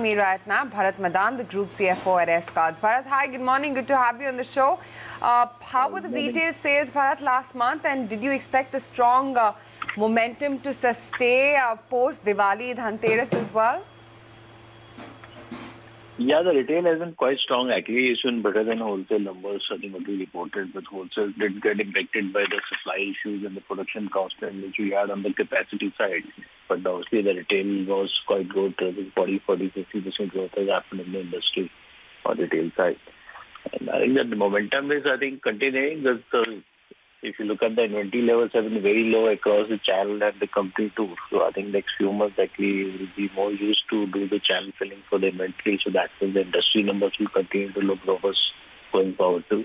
Me right now, Bharat Madan, the Group CFO at Escorts. Bharat, hi, good morning. Good to have you on the show. How were the retail sales, Bharat, last month, and did you expect the strong momentum to sustain post Diwali-Dhanteras as well? Yeah, the retail has been quite strong. Actually, it's been better than wholesale numbers, I think, what we reported. But wholesale did get impacted by the supply issues and the production cost, which we had on the capacity side. But obviously, the retail was quite good. I think 50% growth has happened in the industry on the retail side. And I think that the momentum is, I think, continuing. If you look at the inventory levels have been very low across the channel and the company too. So I think next few months actually will be more used to do the channel filling for the inventory. So that means the industry numbers will continue to look robust going forward too.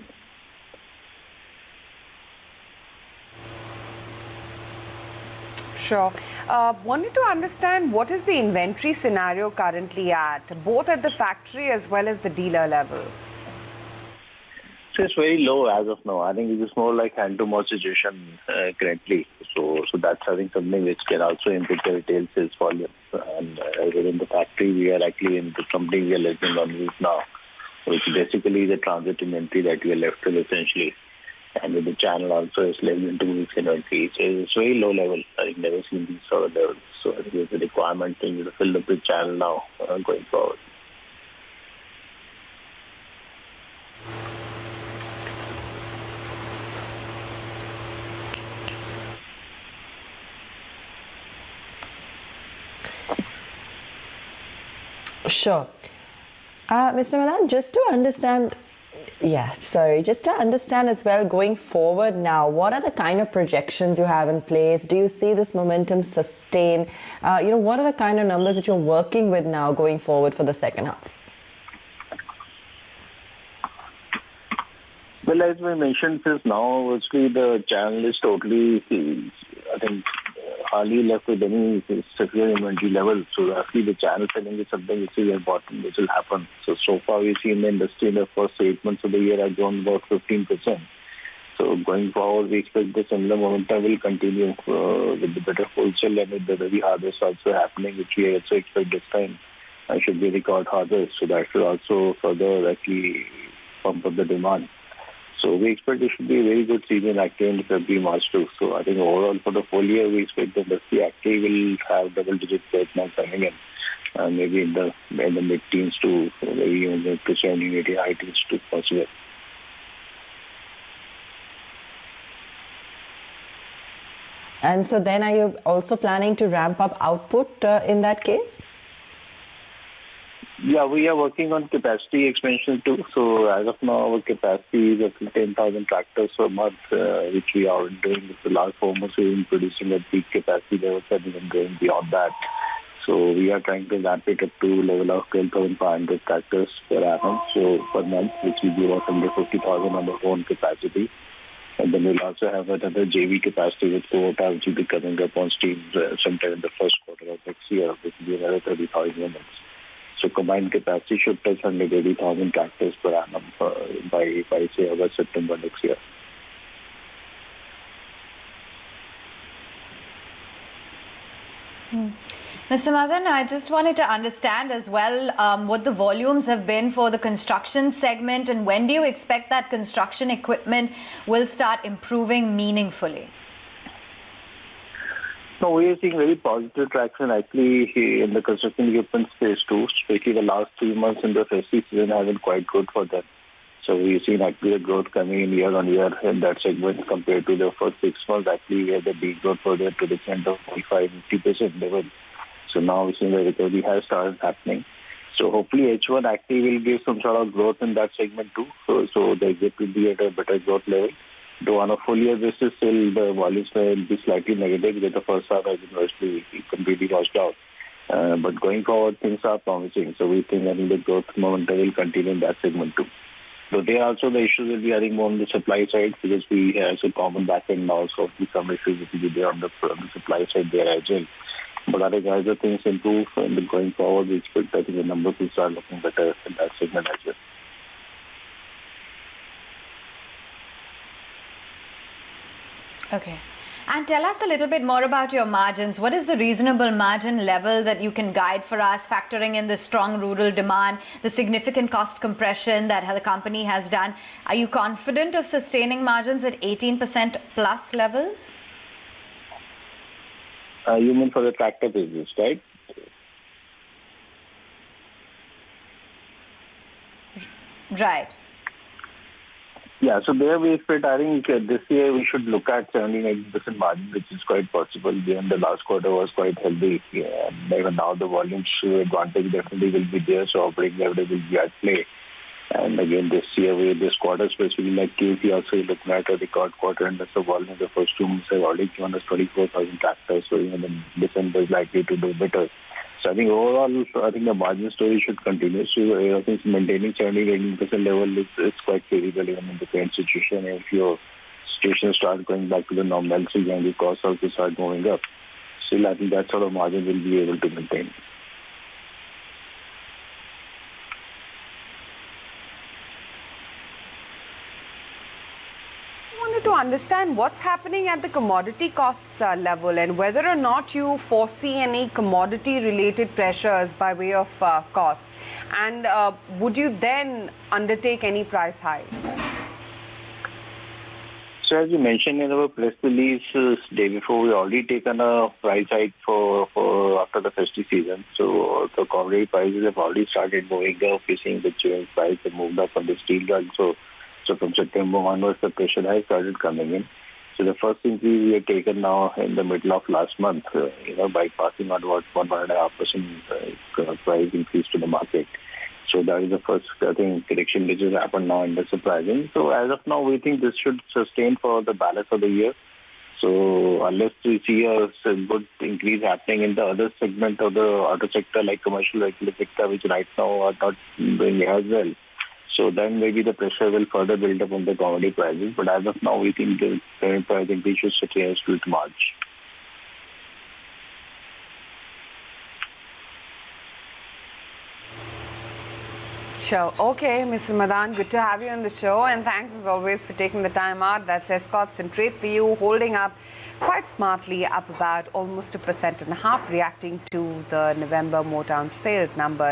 Sure. Wanted to understand what is the inventory scenario currently at, both at the factory as well as the dealer level? So it's very low as of now. I think it's more like hand-to-mouth situation currently. So that's I think something which can also impact the retail sales volume. And within the factory, we are actually in the company we are less than 1 week now, which basically the transit inventory that we are left with essentially. And with the channel also is less than 2 weeks inventory. So it's very low level. I've never seen these sort of levels. So I think it's a requirement to fill up the channel now going forward. Sure. Mr. Madan, just to understand as well, going forward now, what are the kind of projections you have in place? Do you see this momentum sustain? What are the kind of numbers that you're working with now going forward for the second half? Well, as we mentioned, since now, obviously, the channel is totally, I think, hardly left with any severe inventory level. So, actually, the channel selling is something which is important, which will happen. So far, we've seen the industry in the first 8 months of the year has grown about 15%. So, going forward, we expect the similar momentum will continue with the better wholesale and with the Rabi harvest also happening, which we also expect this time should be record harvest. So, that should also further actually pump up the demand. So we expect it should be a very good season actually in February, March too. So I think overall for the full year, we expect the industry actually will have double-digit growth now coming in, maybe in the mid-teens to maybe even the 70, high teens to possible. And so then are you also planning to ramp up output in that case? Yeah, we are working on capacity expansion too. So as of now, our capacity is at 10,000 tractors per month, which we are doing with the last 4 months. We've been producing at peak capacity levels and even going beyond that. So we are trying to ramp it up to level of 12,500 tractors per annum, so per month, which will be about 150,000 on the own capacity. And then we'll also have another JV capacity with Toyota, which will be coming up on stream sometime in the first quarter of next year, which will be another 30,000 units. So combined capacity should touch 180,000 tractors per annum by say August, September next year. Mr. Madan, I just wanted to understand as well what the volumes have been for the construction segment, and when do you expect that construction equipment will start improving meaningfully? No, we are seeing very positive traction actually in the construction equipment space too. Especially the last 3 months in the festive season have been quite good for them. So we've seen actually the growth coming in year on year in that segment compared to the first 6 months. Actually, where the big growth was there to the extent of 45-50% level. So now we're seeing the recovery has started happening. So hopefully H1 actually will give some sort of growth in that segment too. So the exit will be at a better growth level. Though on a full year basis, still the volumes will be slightly negative because the first half has been completely washed out. But going forward, things are promising. So we think the growth momentum will continue in that segment too. So there also the issues will be, I think, more on the supply side because we have a common backend now. So some issues will be there on the supply side there as well. But I think as the things improve and going forward, we expect that the numbers will start looking better in that segment as well. Okay. And tell us a little bit more about your margins. What is the reasonable margin level that you can guide for us, factoring in the strong rural demand, the significant cost compression that the company has done? Are you confident of sustaining margins at 18% plus levels? You mean for the tractor business, right? Right. Yeah, so there we expect, I think this year we should look at 17-18% margin, which is quite possible given the last quarter was quite healthy. Yeah, and even now the volumes advantage definitely will be there, so operating leverage will be at play. And again, this year, this quarter specifically, like QC also looking at a record quarter, and that's the volume. The first 2 months have already given us 24,000 tractors, so even in December is likely to do better. So I think overall, I think the margin story should continue. So I think maintaining 17-18% level is quite feasible even in the current situation. If your situation starts going back to the normalcy and the costs also start moving up, still I think that sort of margin will be able to maintain. To understand what's happening at the commodity costs level and whether or not you foresee any commodity related pressures by way of costs, and would you then undertake any price hikes? So as you mentioned in our press release day before, we already taken a price hike for after the festive season. So the commodity prices have already started moving up. We're seeing the chain price have moved up on the steel rod. So from September onwards, the pressure has started coming in. So the first increase we had taken now in the middle of last month, by passing on about 1.5% price increase to the market. So that is the first, I think, correction which has happened now in the surprising. So as of now, we think this should sustain for the balance of the year. So unless we see a good increase happening in the other segment of the auto sector, like commercial vehicle sector, which right now are not doing as well. So then maybe the pressure will further build up on the commodity prices. But as of now, we think the current price increase should sustain till March. Sure. Okay, Mr. Madan, good to have you on the show. And thanks as always for taking the time out. That's Escorts in trade for you, holding up quite smartly, up about almost 1.5%, reacting to the November Motown sales numbers.